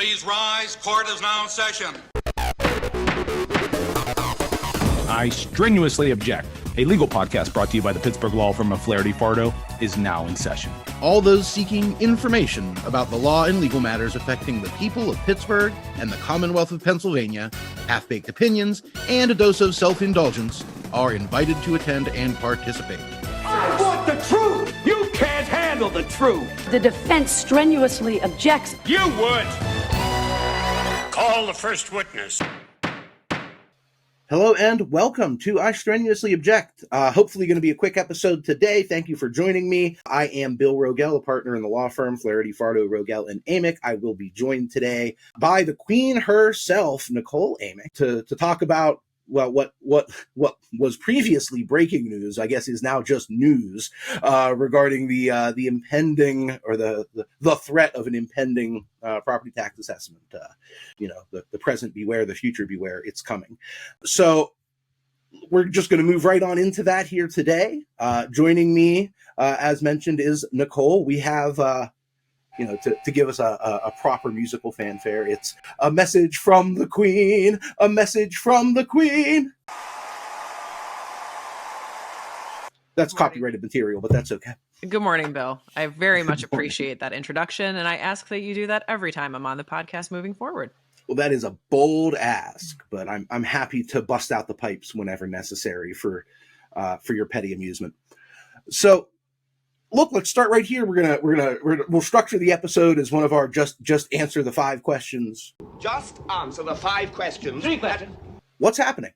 Please rise. Court is now in session. I Strenuously Object, a legal podcast brought to you by the Pittsburgh law firm of Flaherty, Fardo, is now in session. All those seeking information about the law and legal matters affecting the people of Pittsburgh and the Commonwealth of Pennsylvania, half-baked opinions, and a dose of self-indulgence are invited to attend and participate. I want the truth! You can't handle the truth! The defense strenuously objects. You would! Call the first witness. Hello and welcome to I Strenuously Object. Hopefully going to be a quick episode today. Thank you for joining me. I am Bill Rogel, a partner in the law firm Flaherty, Fardo, Rogel, and Amick. I will be joined today by the queen herself, Nicole Amick, to talk about, well, what was previously breaking news, I guess is now just news, regarding the impending, or the threat of an impending property tax assessment. The present beware, the future beware, it's coming. So we're just going to move right on into that here today. Joining me, as mentioned, is Nicole. We have, to give us a proper musical fanfare, it's a message from the Queen, a message from the Queen. That's copyrighted material, but that's okay. Good morning, Bill. I very much appreciate that introduction, and I ask that you do that every time I'm on the podcast moving forward. Well, that is a bold ask, but I'm happy to bust out the pipes whenever necessary for your petty amusement. So, look, let's start right here. We'll structure the episode as one of our just answer the 5 questions. Just answer the 5 questions. 3 questions. What's happening?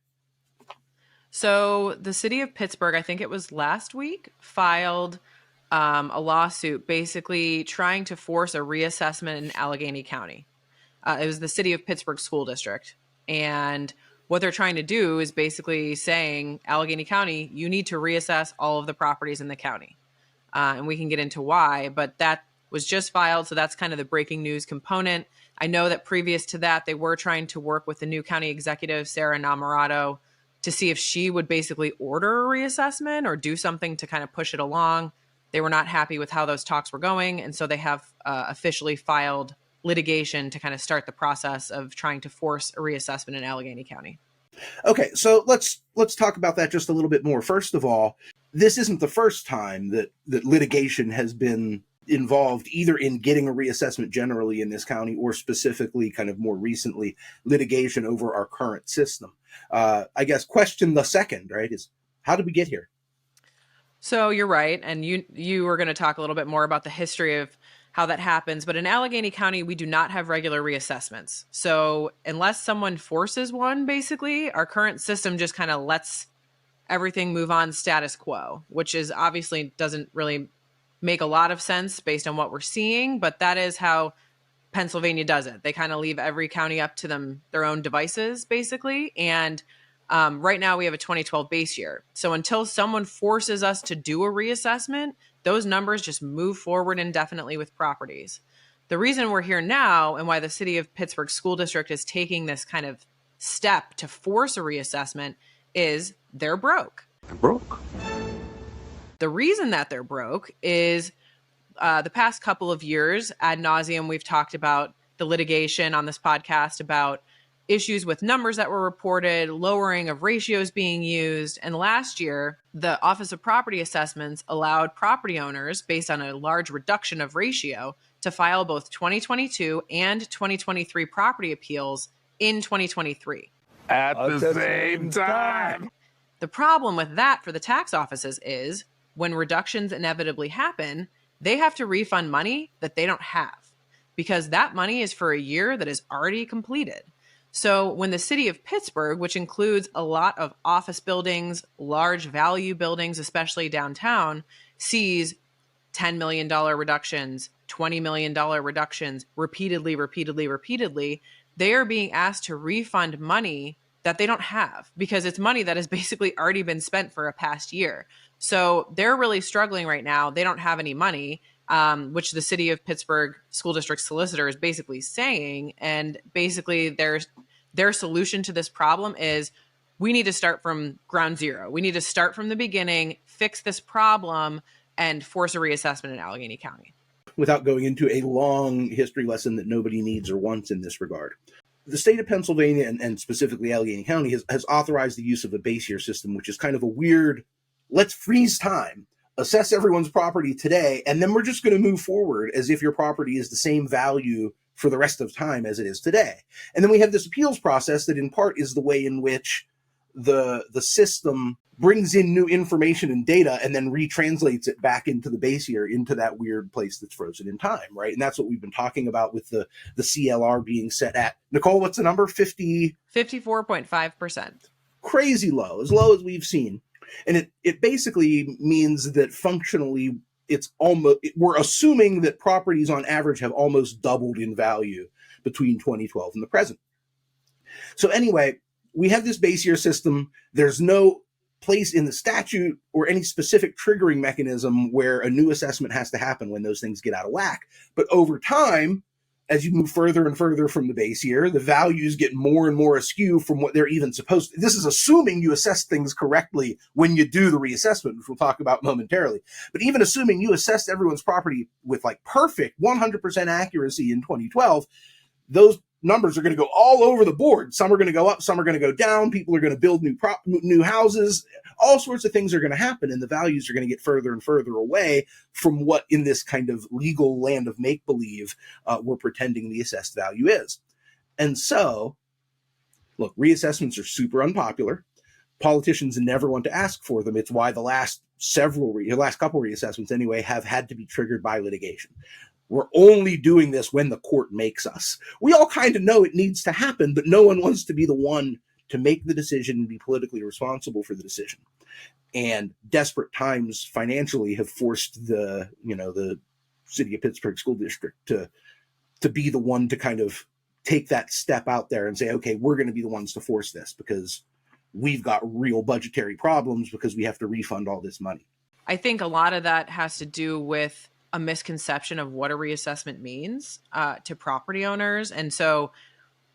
So the city of Pittsburgh, I think it was last week, filed a lawsuit basically trying to force a reassessment in Allegheny County. It was the city of Pittsburgh School District. And what they're trying to do is basically saying, Allegheny County, you need to reassess all of the properties in the county. And we can get into why, but that was just filed. So that's kind of the breaking news component. I know that previous to that, they were trying to work with the new county executive, Sarah Namorato, to see if she would basically order a reassessment or do something to kind of push it along. They were not happy with how those talks were going. And so they have officially filed litigation to kind of start the process of trying to force a reassessment in Allegheny County. Okay, so let's talk about that just a little bit more. First of all, this isn't the first time that litigation has been involved either in getting a reassessment generally in this county or specifically kind of more recently litigation over our current system. I guess question the second, right, is how did we get here? So you're right. And you were going to talk a little bit more about the history of how that happens. But in Allegheny County, we do not have regular reassessments. So unless someone forces one, basically, our current system just kind of lets everything move on status quo, which is obviously doesn't really make a lot of sense based on what we're seeing. But that is how Pennsylvania does it. They kind of leave every county up to their own devices, basically. And right now we have a 2012 base year. So until someone forces us to do a reassessment, those numbers just move forward indefinitely with properties. The reason we're here now and why the city of Pittsburgh School District is taking this kind of step to force a reassessment is they're broke. I'm broke. The reason that they're broke is the past couple of years, ad nauseum, we've talked about the litigation on this podcast about issues with numbers that were reported, lowering of ratios being used. And last year, the Office of Property Assessments allowed property owners, based on a large reduction of ratio, to file both 2022 and 2023 property appeals in 2023. At the same time. The problem with that for the tax offices is when reductions inevitably happen, they have to refund money that they don't have because that money is for a year that is already completed. So when the city of Pittsburgh, which includes a lot of office buildings, large value buildings, especially downtown, sees $10 million reductions, $20 million reductions repeatedly, they are being asked to refund money that they don't have because it's money that has basically already been spent for a past year. So they're really struggling right now. They don't have any money, which the city of Pittsburgh School District solicitor is basically saying. And basically their solution to this problem is we need to start from ground zero. We need to start from the beginning, fix this problem, and force a reassessment in Allegheny County. without going into a long history lesson that nobody needs or wants in this regard. The state of Pennsylvania, and specifically Allegheny County, has authorized the use of a base year system, which is kind of a weird, let's freeze time, assess everyone's property today, and then we're just going to move forward as if your property is the same value for the rest of time as it is today. And then we have this appeals process that in part is the way in which the system brings in new information and data and then retranslates it back into the base year, into that weird place that's frozen in time, right? And that's what we've been talking about with the CLR being set at, Nicole, what's the number? 54.5%. Crazy low as we've seen. And it basically means that functionally we're assuming that properties on average have almost doubled in value between 2012 and the present. So anyway, we have this base year system. There's no place in the statute or any specific triggering mechanism where a new assessment has to happen when those things get out of whack. But over time, as you move further and further from the base year, the values get more and more askew from what they're even supposed to. This is assuming you assess things correctly when you do the reassessment, which we'll talk about momentarily. But even assuming you assessed everyone's property with like perfect 100% accuracy in 2012, those numbers are going to go all over the board. Some are going to go up, some are going to go down. People are going to build new houses. All sorts of things are going to happen, and the values are going to get further and further away from what in this kind of legal land of make-believe we're pretending the assessed value is. And so, look, reassessments are super unpopular. Politicians never want to ask for them. It's why the last couple reassessments anyway have had to be triggered by litigation. We're only doing this when the court makes us. We all kind of know it needs to happen, but no one wants to be the one to make the decision and be politically responsible for the decision. And desperate times financially have forced the city of Pittsburgh school district to be the one to kind of take that step out there and say, okay, we're going to be the ones to force this because we've got real budgetary problems because we have to refund all this money. I think a lot of that has to do with a misconception of what a reassessment means to property owners. And so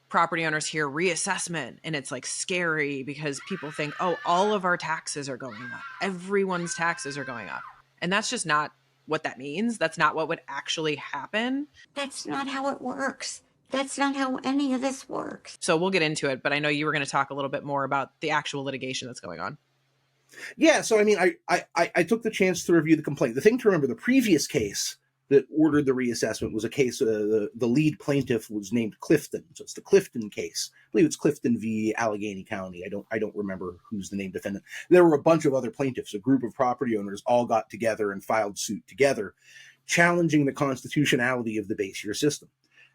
property owners hear reassessment and it's like scary because people think, oh, all of our taxes are going up. Everyone's taxes are going up. And that's just not what that means. That's not what would actually happen. That's not how it works. That's not how any of this works. So we'll get into it, but I know you were going to talk a little bit more about the actual litigation that's going on. Yeah, so I mean, I took the chance to review the complaint. The thing to remember, the previous case that ordered the reassessment was a case, the lead plaintiff was named Clifton. So it's the Clifton case. I believe it's Clifton v. Allegheny County. I don't remember who's the named defendant. There were a bunch of other plaintiffs. A group of property owners all got together and filed suit together, challenging the constitutionality of the base year system.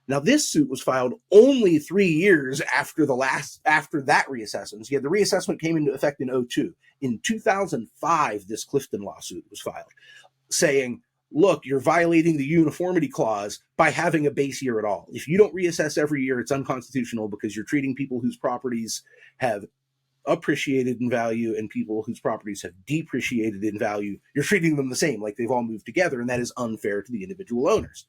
Now, this suit was filed only 3 years after that reassessment. So, the reassessment came into effect in 2002. In 2005, this Clifton lawsuit was filed, saying, look, you're violating the uniformity clause by having a base year at all. If you don't reassess every year, it's unconstitutional because you're treating people whose properties have appreciated in value and people whose properties have depreciated in value. You're treating them the same, like they've all moved together, and that is unfair to the individual owners.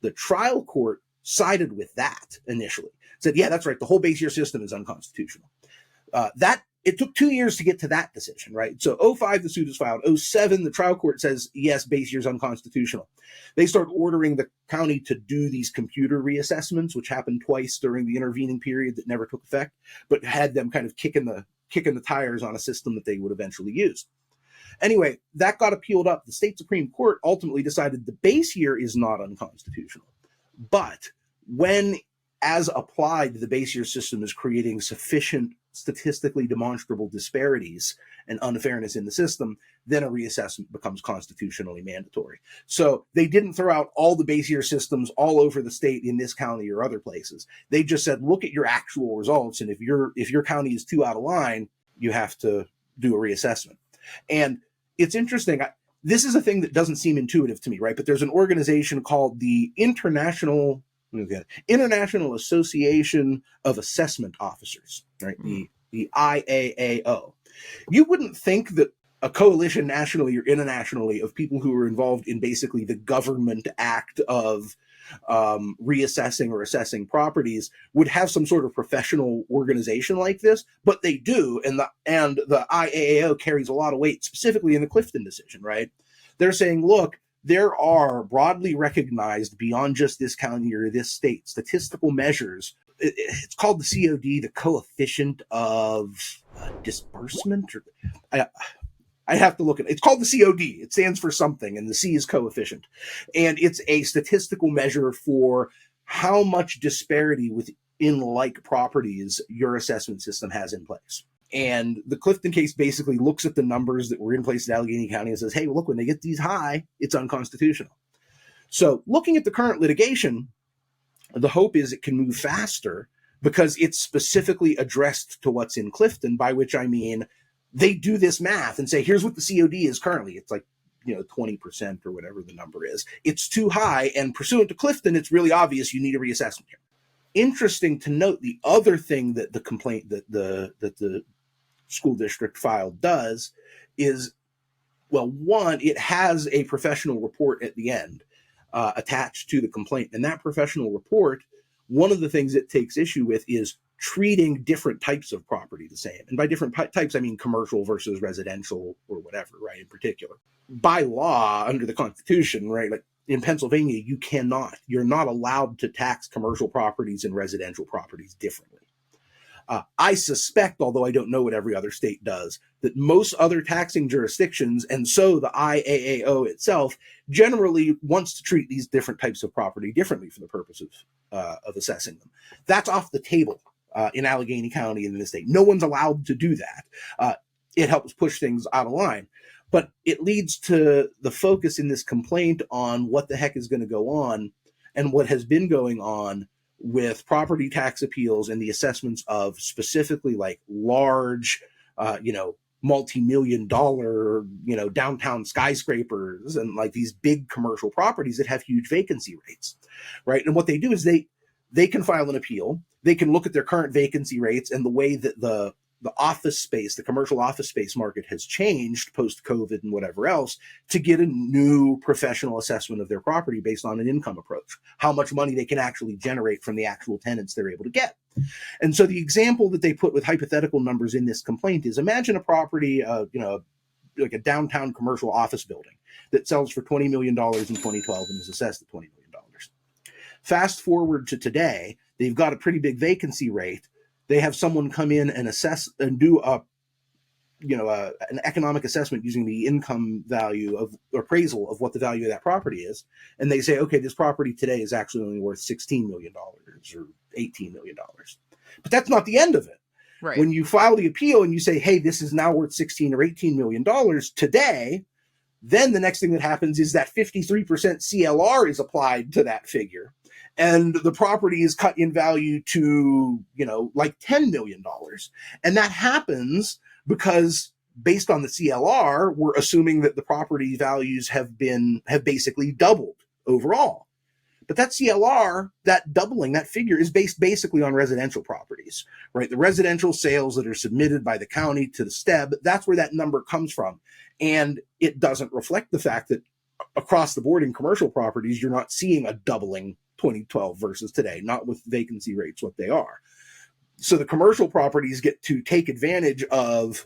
The trial court sided with that initially, said, yeah, that's right, the whole base year system is unconstitutional. It took 2 years to get to that decision, right? So 2005, the suit is filed. 2007, the trial court says, yes, base year is unconstitutional. They start ordering the county to do these computer reassessments, which happened twice during the intervening period that never took effect, but had them kind of kicking the tires on a system that they would eventually use. Anyway, that got appealed up. The state Supreme Court ultimately decided the base year is not unconstitutional. But when, as applied, the base year system is creating sufficient statistically demonstrable disparities and unfairness in the system, then a reassessment becomes constitutionally mandatory. So they didn't throw out all the base year systems all over the state in this county or other places. They just said, look at your actual results, and if your county is too out of line, you have to do a reassessment. And it's interesting. This is a thing that doesn't seem intuitive to me, right? But there's an organization called the International Association of Assessment Officers, right? The IAAO. You wouldn't think that a coalition nationally or internationally of people who are involved in basically the government act of reassessing or assessing properties would have some sort of professional organization like this, but they do, and the IAAO carries a lot of weight, specifically in the Clifton decision, right? They're saying, look, there are broadly recognized beyond just this county or this state statistical measures. It's called the COD, the coefficient of disbursement. I have to look at it. It's called the COD. It stands for something, and the C is coefficient. And it's a statistical measure for how much disparity within like properties your assessment system has in place. And the Clifton case basically looks at the numbers that were in place in Allegheny County and says, hey, look, when they get these high, it's unconstitutional. So looking at the current litigation, the hope is it can move faster because it's specifically addressed to what's in Clifton, by which I mean they do this math and say, here's what the COD is currently. It's like, 20% or whatever the number is. It's too high. And pursuant to Clifton, it's really obvious you need a reassessment here. Interesting to note, the other thing that the complaint that the school district filed does is, well, one, it has a professional report at the end attached to the complaint. And that professional report, one of the things it takes issue with is treating different types of property the same. And by different types, I mean commercial versus residential or whatever, right, in particular. By law, under the Constitution, right, like in Pennsylvania, you're not allowed to tax commercial properties and residential properties differently. I suspect, although I don't know what every other state does, that most other taxing jurisdictions, and so the IAAO itself, generally wants to treat these different types of property differently for the purpose of assessing them. That's off the table in Allegheny County and in the state. No one's allowed to do that. It helps push things out of line. But it leads to the focus in this complaint on what the heck is going to go on and what has been going on with property tax appeals and the assessments of specifically like large, multi-million dollar, downtown skyscrapers and like these big commercial properties that have huge vacancy rates, right? And what they do is they can file an appeal. They can look at their current vacancy rates and the way that the office space, the commercial office space market has changed post-COVID and whatever else to get a new professional assessment of their property based on an income approach, how much money they can actually generate from the actual tenants they're able to get. And so the example that they put with hypothetical numbers in this complaint is imagine a property, like a downtown commercial office building that sells for $20 million in 2012 and is assessed at $20 million. Fast forward to today, they've got a pretty big vacancy rate. They have someone come in and assess and do an economic assessment using the income value of appraisal of what the value of that property is. And they say, okay, this property today is actually only worth $16 million or $18 million. But that's not the end of it. Right. When you file the appeal and you say, hey, this is now worth $16 or $18 million today, then the next thing that happens is that 53% CLR is applied to that figure. And the property is cut in value to, like $10 million. And that happens because based on the CLR, we're assuming that the property values have basically doubled overall. But that CLR, that doubling, that figure is based basically on residential properties, right? The residential sales that are submitted by the county to the STEB, that's where that number comes from. And it doesn't reflect the fact that across the board in commercial properties, you're not seeing a doubling 2012 versus today, not with vacancy rates what they are. So the commercial properties get to take advantage of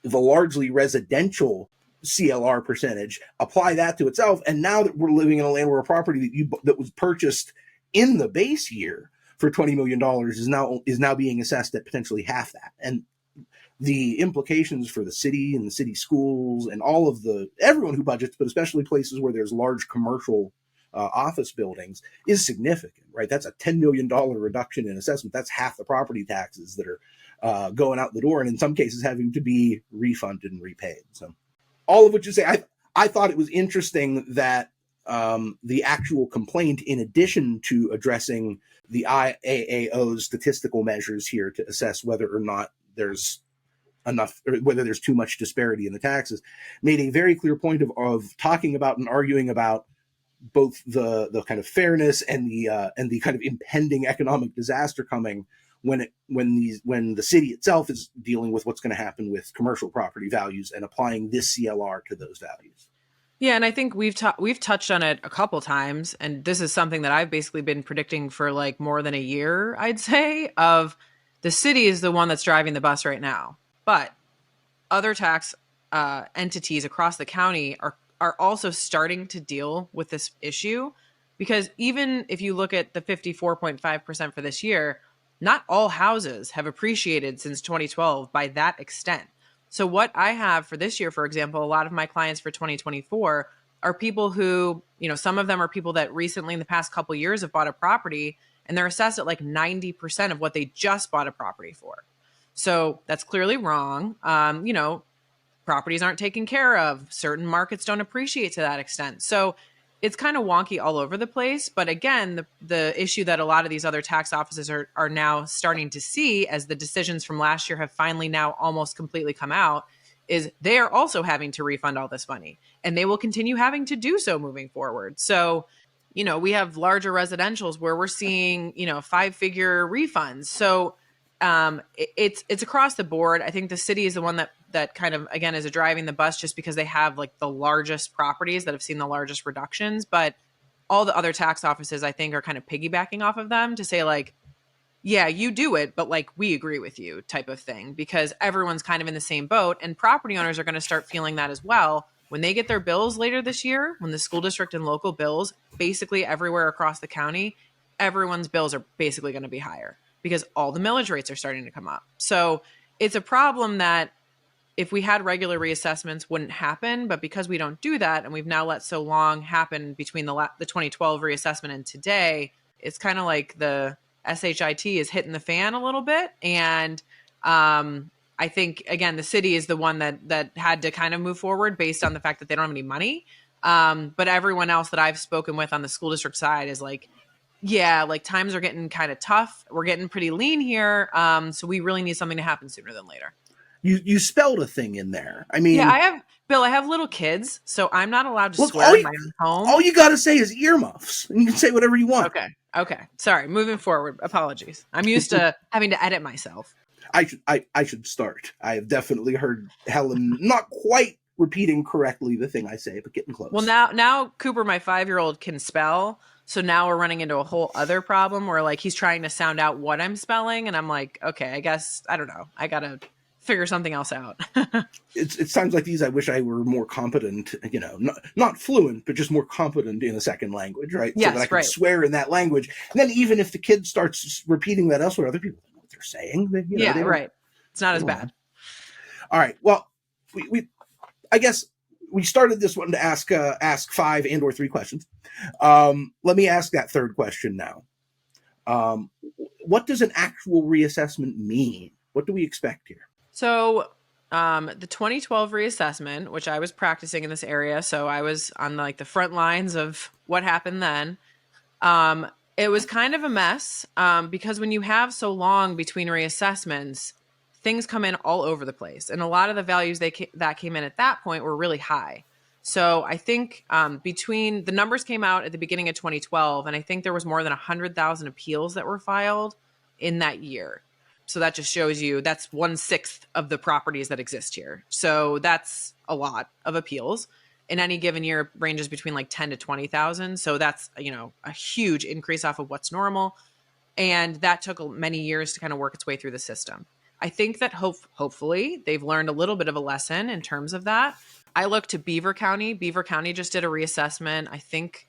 the largely residential CLR percentage, apply that to itself, and now that we're living in a land where a property that was purchased in the base year for $20 million is now being assessed at potentially half that. And the implications for the city and the city schools and everyone who budgets, but especially places where there's large commercial office buildings, is significant, right? That's a $10 million reduction in assessment. That's half the property taxes that are going out the door, and in some cases having to be refunded and repaid. So all of what you say, I thought it was interesting that the actual complaint, in addition to addressing the IAAO's statistical measures here to assess whether or not there's enough, or whether there's too much disparity in the taxes, made a very clear point of talking about and arguing about both the kind of fairness and the kind of impending economic disaster coming when the city itself is dealing with what's going to happen with commercial property values and applying this CLR to those values. Yeah, and I think we've touched on it a couple times, and this is something that I've basically been predicting for like more than a year, I'd say, of the city is the one that's driving the bus right now. But other tax entities across the county are also starting to deal with this issue, because even if you look at the 54.5% for this year, not all houses have appreciated since 2012 by that extent. So what I have for this year, for example, a lot of my clients for 2024 are people who, some of them are people that recently in the past couple of years have bought a property and they're assessed at like 90% of what they just bought a property for. So that's clearly wrong. Properties aren't taken care of. Certain markets don't appreciate to that extent. So it's kind of wonky all over the place. But again, the issue that a lot of these other tax offices are now starting to see, as the decisions from last year have finally now almost completely come out, is they are also having to refund all this money, and they will continue having to do so moving forward. So, we have larger residentials where we're seeing, 5-figure refunds. So it's across the board. I think the city is the one that kind of, again, is driving the bus, just because they have like the largest properties that have seen the largest reductions. But all the other tax offices, I think, are kind of piggybacking off of them to say like, yeah, you do it, but like, we agree with you type of thing, because everyone's kind of in the same boat, and property owners are going to start feeling that as well. When they get their bills later this year, when the school district and local bills, basically everywhere across the county, everyone's bills are basically going to be higher because all the millage rates are starting to come up. So it's a problem that if we had regular reassessments wouldn't happen, but because we don't do that, and we've now let so long happen between the 2012 reassessment and today, it's kind of like the SHIT is hitting the fan a little bit. And I think, again, the city is the one that had to kind of move forward based on the fact that they don't have any money. But everyone else that I've spoken with on the school district side is like, yeah, like times are getting kind of tough. We're getting pretty lean here. So we really need something to happen sooner than later. You spelled a thing in there. I mean, yeah, I have little kids, so I'm not allowed to swear in my own home. All you got to say is earmuffs, and you can say whatever you want. Okay. Sorry. Moving forward. Apologies. I'm used to having to edit myself. I should start. I have definitely heard Helen not quite repeating correctly the thing I say, but getting close. Well, now Cooper, my 5-year-old, can spell. So now we're running into a whole other problem where like he's trying to sound out what I'm spelling. And I'm like, okay, I guess, I don't know. I got to figure something else out. It sounds like these, I wish I were more competent, not fluent, but just more competent in a second language, right? Yes, so that I can swear in that language. And then even if the kid starts repeating that elsewhere, other people know what they're saying. Right. It's not as bad. All right. Well, I guess we started this one to ask 5 and or 3 questions. Let me ask that third question now. What does an actual reassessment mean? What do we expect here? So the 2012 reassessment, which I was practicing in this area, so I was on like the front lines of what happened then. It was kind of a mess because when you have so long between reassessments, things come in all over the place. And a lot of the values that came in at that point were really high. So I think between the numbers came out at the beginning of 2012, and I think there was more than 100,000 appeals that were filed in that year. So that just shows you that's 1/6 of the properties that exist here. So that's a lot of appeals. In any given year, it ranges between like 10 to 20,000. So that's, a huge increase off of what's normal. And that took many years to kind of work its way through the system. I think that hopefully they've learned a little bit of a lesson in terms of that. I look to Beaver County. Beaver County just did a reassessment, I think,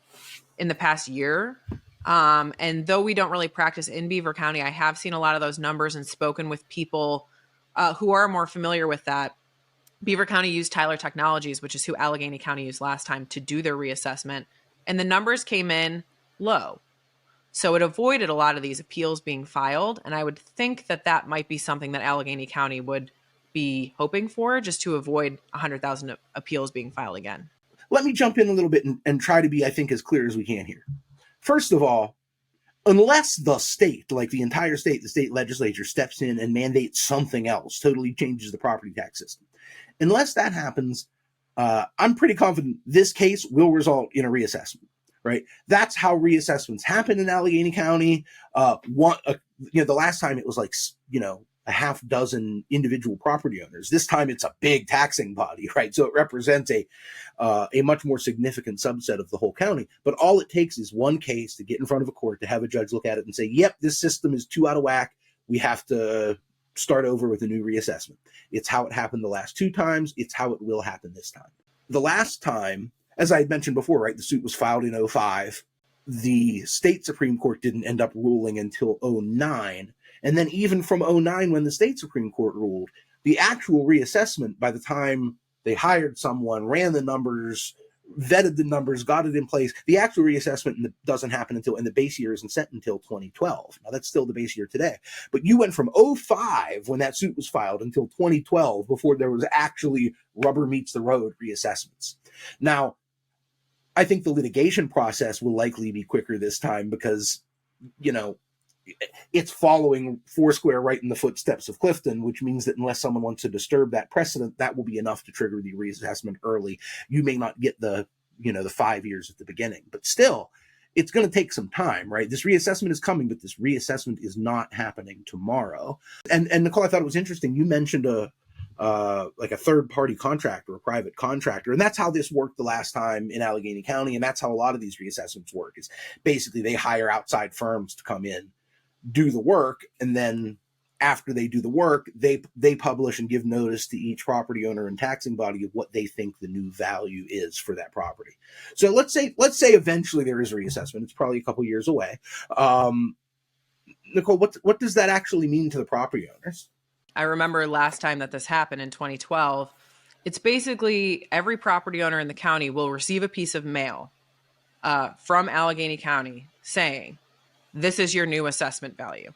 in the past year. And though we don't really practice in Beaver County, I have seen a lot of those numbers and spoken with people who are more familiar with that. Beaver County used Tyler Technologies, which is who Allegheny County used last time, to do their reassessment. And the numbers came in low. So it avoided a lot of these appeals being filed. And I would think that might be something that Allegheny County would be hoping for, just to avoid 100,000 appeals being filed again. Let me jump in a little bit and try to be, I think, as clear as we can here. First of all, unless the state, like the entire state, the state legislature steps in and mandates something else, totally changes the property tax system. Unless that happens, I'm pretty confident this case will result in a reassessment, right? That's how reassessments happen in Allegheny County. The last time it was like, a half dozen individual property owners. This time it's a big taxing body, right? So it represents a much more significant subset of the whole county. But all it takes is one case to get in front of a court, to have a judge look at it and say, yep, this system is too out of whack. We have to start over with a new reassessment. It's how it happened the last 2 times. It's how it will happen this time. The last time as I had mentioned before, right, the suit was filed in 2005. The state Supreme Court didn't end up ruling until 2009. And then even from 2009, when the state Supreme Court ruled, the actual reassessment, by the time they hired someone, ran the numbers, vetted the numbers, got it in place, the actual reassessment doesn't happen until, and the base year isn't set until 2012. Now, that's still the base year today. But you went from 2005, when that suit was filed, until 2012 before there was actually rubber meets the road reassessments. Now, I think the litigation process will likely be quicker this time because, you know, it's following Foursquare right in the footsteps of Clifton, which means that unless someone wants to disturb that precedent, that will be enough to trigger the reassessment early. You may not get the 5 years at the beginning, but still, it's going to take some time, right? This reassessment is coming, but this reassessment is not happening tomorrow. And Nicole, I thought it was interesting. You mentioned like a third-party contractor, a private contractor. And that's how this worked the last time in Allegheny County. And that's how a lot of these reassessments work, is basically they hire outside firms to come in, do the work, and then after they do the work, they publish and give notice to each property owner and taxing body of what they think the new value is for that property. So let's say eventually there is a reassessment. It's probably a couple years away. Nicole, what does that actually mean to the property owners? I remember last time that this happened in 2012, it's basically every property owner in the county will receive a piece of mail from Allegheny County saying, this is your new assessment value.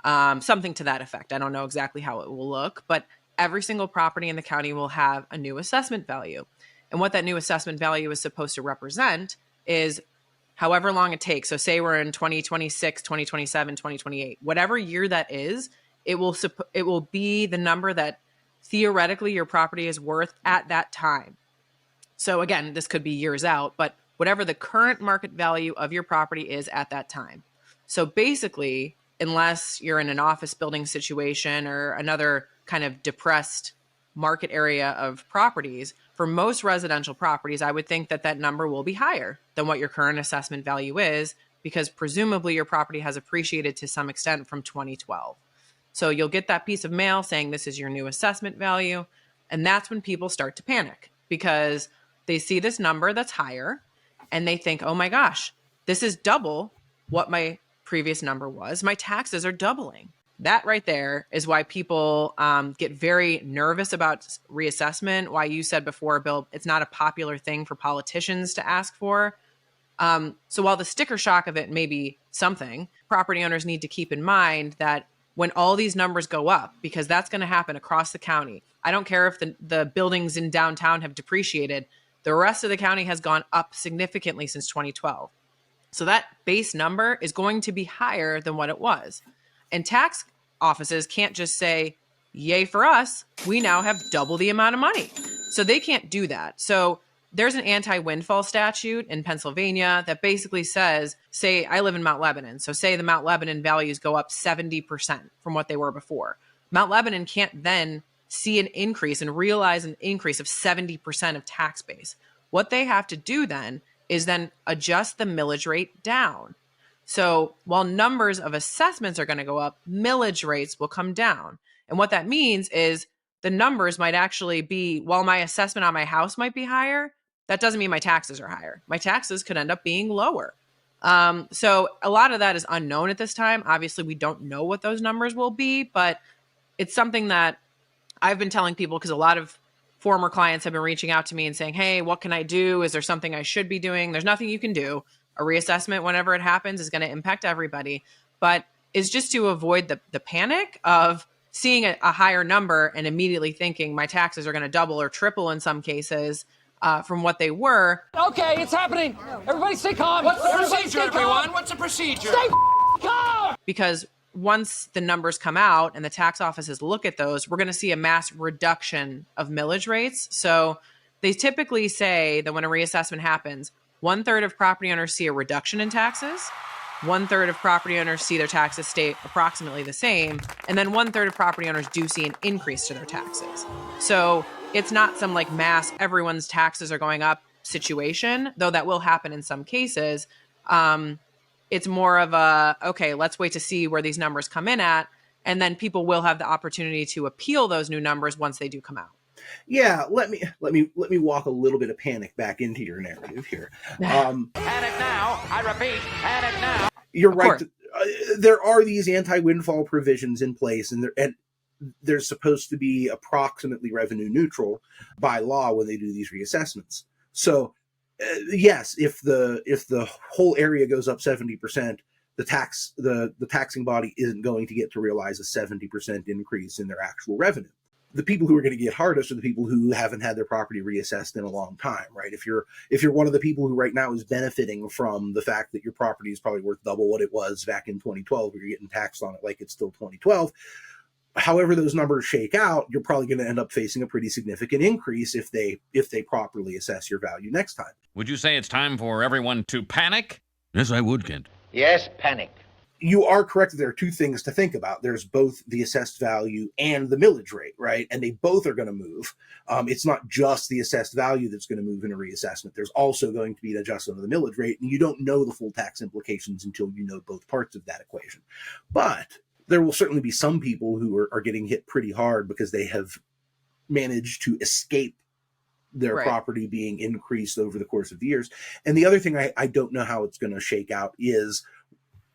Something to that effect. I don't know exactly how it will look, but every single property in the county will have a new assessment value. And what that new assessment value is supposed to represent is however long it takes. So say we're in 2026, 2027, 2028, whatever year that is, it will be the number that theoretically your property is worth at that time. So again, this could be years out, but whatever the current market value of your property is at that time. So basically, unless you're in an office building situation or another kind of depressed market area of properties, for most residential properties, I would think that that number will be higher than what your current assessment value is, because presumably your property has appreciated to some extent from 2012. So you'll get that piece of mail saying this is your new assessment value. And that's when people start to panic because they see this number that's higher and they think, oh my gosh, this is double what my previous number was. My taxes are doubling. That right there is why people get very nervous about reassessment. Why you said before, Bill, it's not a popular thing for politicians to ask for. So while the sticker shock of it may be something, property owners need to keep in mind that when all these numbers go up, because that's going to happen across the county. I don't care if the buildings in downtown have depreciated. The rest of the county has gone up significantly since 2012. So that base number is going to be higher than what it was. And tax offices can't just say, yay for us, we now have double the amount of money. So they can't do that. So there's an anti-windfall statute in Pennsylvania that basically says, say I live in Mount Lebanon. So say the Mount Lebanon values go up 70% from what they were before. Mount Lebanon can't then see an increase and realize an increase of 70% of tax base. What they have to do then is then adjust the millage rate down. So while numbers of assessments are going to go up, millage rates will come down. And what that means is the numbers might actually be, while my assessment on my house might be higher, that doesn't mean my taxes are higher. My taxes could end up being lower. So a lot of that is unknown at this time. Obviously, we don't know what those numbers will be, but it's something that I've been telling people because a lot of former clients have been reaching out to me and saying, hey, what can I do? Is there something I should be doing? There's nothing you can do. A reassessment, whenever it happens, is going to impact everybody. But it's just to avoid the panic of seeing a higher number and immediately thinking my taxes are going to double or triple in some cases from what they were. Okay, it's happening. Everybody stay calm. What's the procedure, everyone? What's the procedure? Stay calm! Because once the numbers come out and the tax offices look at those, we're going to see a mass reduction of millage rates. So they typically say that when a reassessment happens, 1/3 of property owners see a reduction in taxes. 1/3 of property owners see their taxes stay approximately the same. And then 1/3 of property owners do see an increase to their taxes. So it's not some like mass, everyone's taxes are going up situation, though that will happen in some cases. It's more of a, okay, let's wait to see where these numbers come in at. And then people will have the opportunity to appeal those new numbers once they do come out. Yeah, let me walk a little bit of panic back into your narrative here. Panic now. I repeat, panic now. You're right. There are these anti-windfall provisions in place, and they're supposed to be approximately revenue neutral by law when they do these reassessments. So, yes, if the whole area goes up 70%, the taxing body isn't going to get to realize a 70% increase in their actual revenue. The people who are going to get hardest are the people who haven't had their property reassessed in a long time, right? If you're one of the people who right now is benefiting from the fact that your property is probably worth double what it was back in 2012, or you're getting taxed on it like it's still 2012, however those numbers shake out, you're probably going to end up facing a pretty significant increase if they properly assess your value next time. Would you say it's time for everyone to panic? Yes, I would, Kent. Yes, panic. You are correct that there are two things to think about. There's both the assessed value and the millage rate, right? And they both are going to move. It's not just the assessed value that's going to move in a reassessment. There's also going to be an adjustment of the millage rate, and you don't know the full tax implications until you know both parts of that equation. But there will certainly be some people who are getting hit pretty hard because they have managed to escape their property being increased over the course of the years. And the other thing I don't know how it's going to shake out is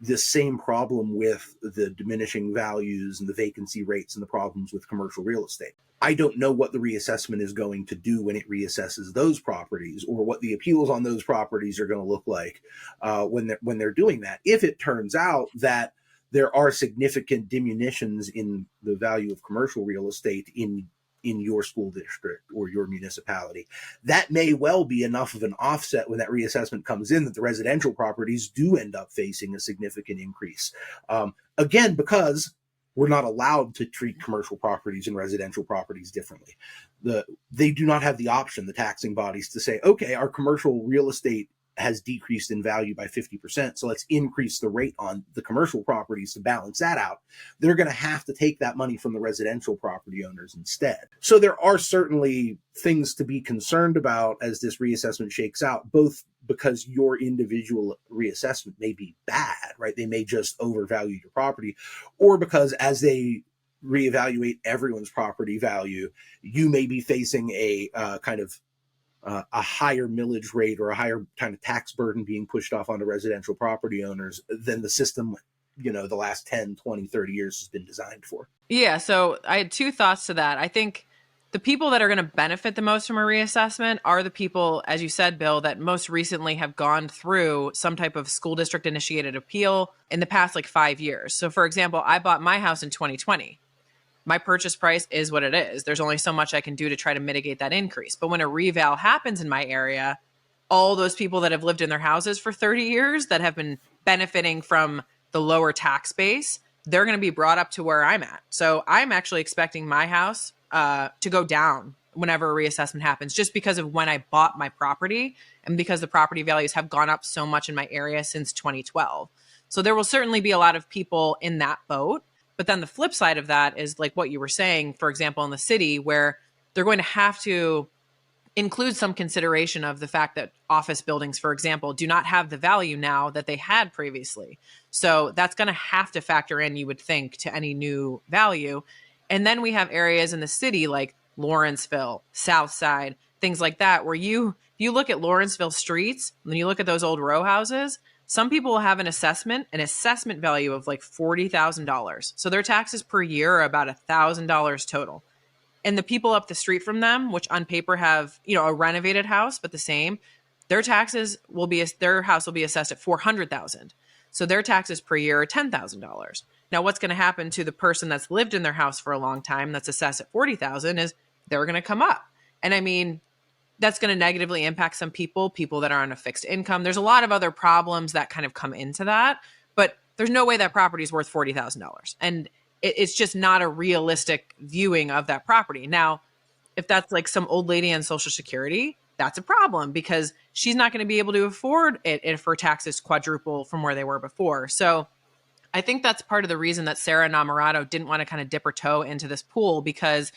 this same problem with the diminishing values and the vacancy rates and the problems with commercial real estate. I don't know what the reassessment is going to do when it reassesses those properties, or what the appeals on those properties are going to look like when they're doing that. If it turns out that there are significant diminutions in the value of commercial real estate in your school district or your municipality, that may well be enough of an offset when that reassessment comes in that the residential properties do end up facing a significant increase. Again, because we're not allowed to treat commercial properties and residential properties differently. They do not have the option, the taxing bodies, to say, okay, our commercial real estate has decreased in value by 50%, so let's increase the rate on the commercial properties to balance that out. They're going to have to take that money from the residential property owners instead. So there are certainly things to be concerned about as this reassessment shakes out, both because your individual reassessment may be bad, right? They may just overvalue your property, or because as they reevaluate everyone's property value, you may be facing a a higher millage rate or a higher kind of tax burden being pushed off onto residential property owners than the system, the last 10, 20, 30 years has been designed for. Yeah, so I had two thoughts to that. I think the people that are going to benefit the most from a reassessment are the people, as you said, Bill, that most recently have gone through some type of school district initiated appeal in the past 5 years. So for example, I bought my house in 2020. My purchase price is what it is. There's only so much I can do to try to mitigate that increase. But when a reval happens in my area, all those people that have lived in their houses for 30 years that have been benefiting from the lower tax base, they're going to be brought up to where I'm at. So I'm actually expecting my house to go down whenever a reassessment happens, just because of when I bought my property and because the property values have gone up so much in my area since 2012. So there will certainly be a lot of people in that boat. But then the flip side of that is like what you were saying, for example, in the city, where they're going to have to include some consideration of the fact that office buildings, for example, do not have the value now that they had previously. So that's going to have to factor in, you would think, to any new value. And then we have areas in the city like Lawrenceville, South Side, things like that, where you look at Lawrenceville streets, and you look at those old row houses, some people will have an assessment value of $40,000. So their taxes per year are about $1,000 total. And the people up the street from them, which on paper have, a renovated house, but the same, their house will be assessed at $400,000. So their taxes per year are $10,000. Now, what's going to happen to the person that's lived in their house for a long time that's assessed at $40,000 is they're going to come up. And I mean, that's going to negatively impact some people that are on a fixed income. There's a lot of other problems that kind of come into that, but there's no way that property is worth $40,000. And it's just not a realistic viewing of that property. Now, if that's like some old lady on Social Security, that's a problem because she's not going to be able to afford it if her taxes quadruple from where they were before. So I think that's part of the reason that Sarah Namarato didn't want to kind of dip her toe into this pool, because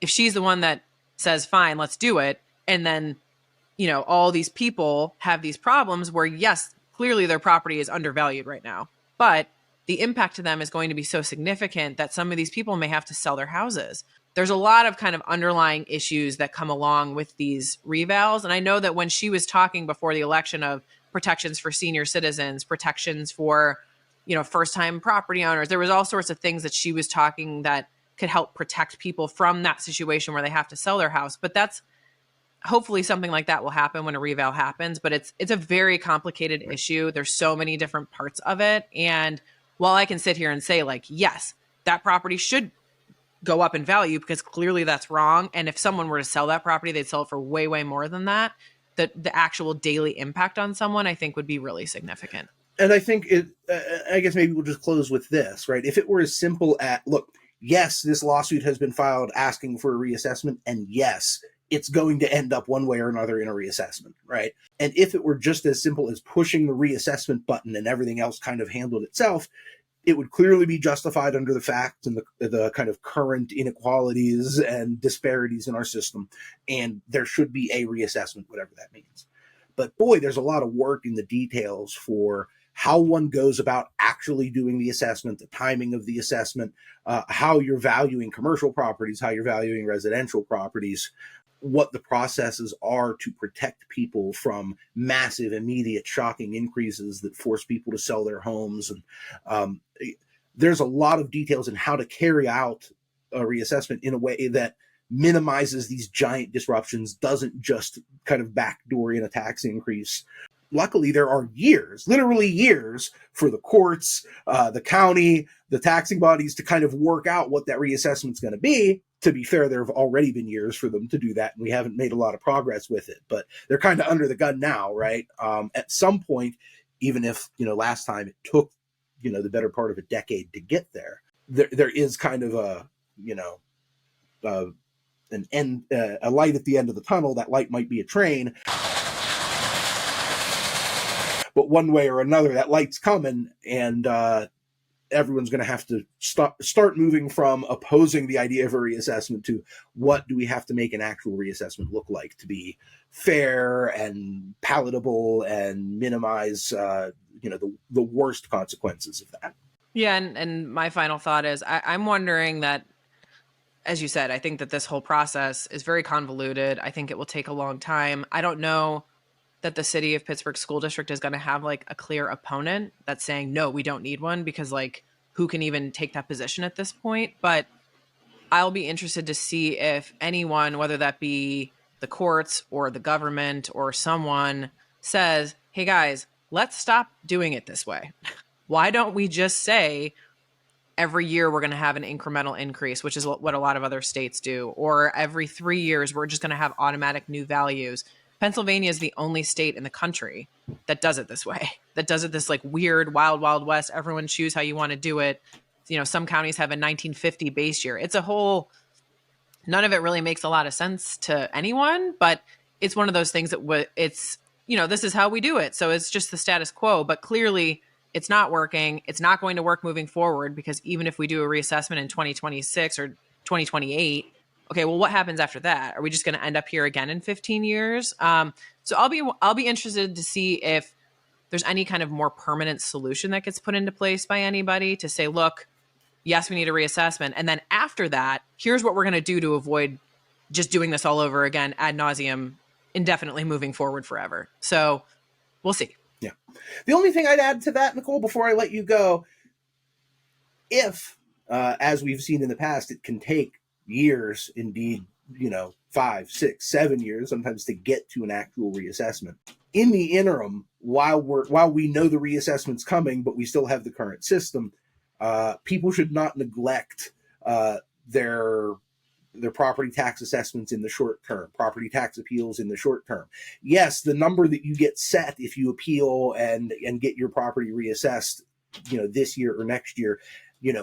if she's the one that says, fine, let's do it, and then, all these people have these problems where, yes, clearly their property is undervalued right now, but the impact to them is going to be so significant that some of these people may have to sell their houses. there's a lot of kind of underlying issues that come along with these revals. And I know that when she was talking before the election of protections for senior citizens, protections for, first-time property owners, there was all sorts of things that she was talking that could help protect people from that situation where they have to sell their house. But that's hopefully something like that will happen when a reval happens. But it's a very complicated issue. There's so many different parts of it. And while I can sit here and say, like, yes, that property should go up in value because clearly that's wrong. And if someone were to sell that property, they'd sell it for way, way more than that. The actual daily impact on someone, I think, would be really significant. And I think I guess maybe we'll just close with this, right? If it were as simple as, look, yes, this lawsuit has been filed asking for a reassessment, and yes, it's going to end up one way or another in a reassessment, right? And if it were just as simple as pushing the reassessment button and everything else kind of handled itself, it would clearly be justified under the facts and the kind of current inequalities and disparities in our system. And there should be a reassessment, whatever that means. But boy, there's a lot of work in the details for how one goes about actually doing the assessment, the timing of the assessment, how you're valuing commercial properties, how you're valuing residential properties, what the processes are to protect people from massive, immediate, shocking increases that force people to sell their homes. And there's a lot of details in how to carry out a reassessment in a way that minimizes these giant disruptions, doesn't just kind of backdoor in a tax increase. Luckily, there are years, literally years, for the courts, the county, the taxing bodies to kind of work out what that reassessment is going to be. To be fair, there have already been years for them to do that, and we haven't made a lot of progress with it. But they're kind of under the gun now, right? At some point, even if, last time it took, the better part of a decade to get there, there is kind of a light at the end of the tunnel. That light might be a train. But one way or another, that light's coming, and everyone's going to have to start moving from opposing the idea of a reassessment to what do we have to make an actual reassessment look like to be fair and palatable and minimize, the worst consequences of that. Yeah, and my final thought is I'm wondering that, as you said, I think that this whole process is very convoluted. I think it will take a long time. I don't know that the city of Pittsburgh School District is going to have like a clear opponent that's saying, no, we don't need one, because like who can even take that position at this point? But I'll be interested to see if anyone, whether that be the courts or the government or someone, says, hey guys, let's stop doing it this way. Why don't we just say every year we're going to have an incremental increase, which is what a lot of other states do, or every 3 years we're just going to have automatic new values. Pennsylvania is the only state in the country that does it this way, that does it this like weird, wild, wild west. Everyone choose how you want to do it. Some counties have a 1950 base year. It's a whole, none of it really makes a lot of sense to anyone, but it's one of those things that it's, this is how we do it. So it's just the status quo, but clearly it's not working. It's not going to work moving forward, because even if we do a reassessment in 2026 or 2028, okay, well, what happens after that? Are we just going to end up here again in 15 years? So I'll be interested to see if there's any kind of more permanent solution that gets put into place by anybody to say, look, yes, we need a reassessment. And then after that, here's what we're going to do to avoid just doing this all over again ad nauseum, indefinitely moving forward forever. So we'll see. Yeah. The only thing I'd add to that, Nicole, before I let you go, if, as we've seen in the past, it can take years, indeed, 5, 6, 7 years sometimes to get to an actual reassessment. In the interim, while we know the reassessment's coming, but we still have the current system, people should not neglect their property tax assessments in the short term, property tax appeals in the short term. Yes, the number that you get set if you appeal and get your property reassessed, this year or next year,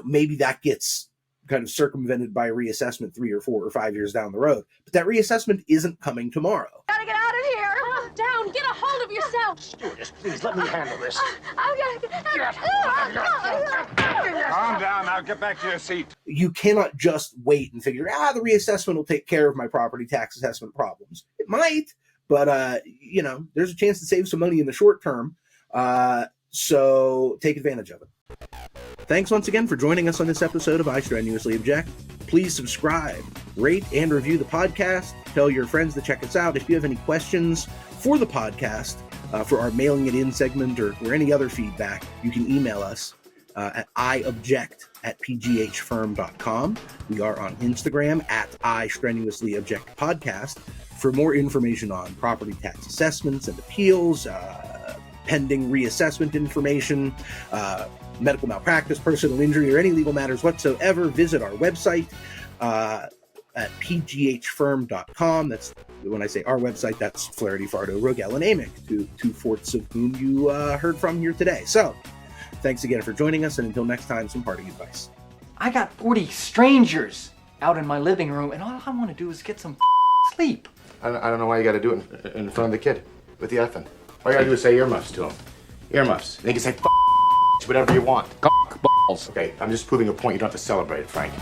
maybe that gets kind of circumvented by a reassessment 3 or 4 or 5 years down the road. But that reassessment isn't coming tomorrow. Gotta get out of here! Calm down! Get a hold of yourself! Stewardess, please let me handle this. I'm gonna Calm down. Now get back to your seat. You cannot just wait and figure, the reassessment will take care of my property tax assessment problems. It might, but, there's a chance to save some money in the short term. So take advantage of it. Thanks once again for joining us on this episode of I Strenuously Object. Please subscribe, rate and review the podcast. Tell your friends to check us out. If you have any questions for the podcast, for our mailing it in segment or any other feedback, you can email us at iobject@pghfirm.com. We are on Instagram at iStrenuouslyObjectPodcast. For more information on property tax assessments and appeals, pending reassessment information, medical malpractice, personal injury, or any legal matters whatsoever, visit our website at pghfirm.com. That's when I say our website, that's Flaherty, Fardo, Rogel, and Amick, two-fourths of whom you heard from here today. So, thanks again for joining us, and until next time, some parting advice. I got 40 strangers out in my living room, and all I want to do is get some sleep. I don't know why you got to do it in front of the kid with the effing. All you got to do is say earmuffs to him. Earmuffs. And they can say whatever you want. Cock balls. Okay, I'm just proving a point. You don't have to celebrate it, Frank.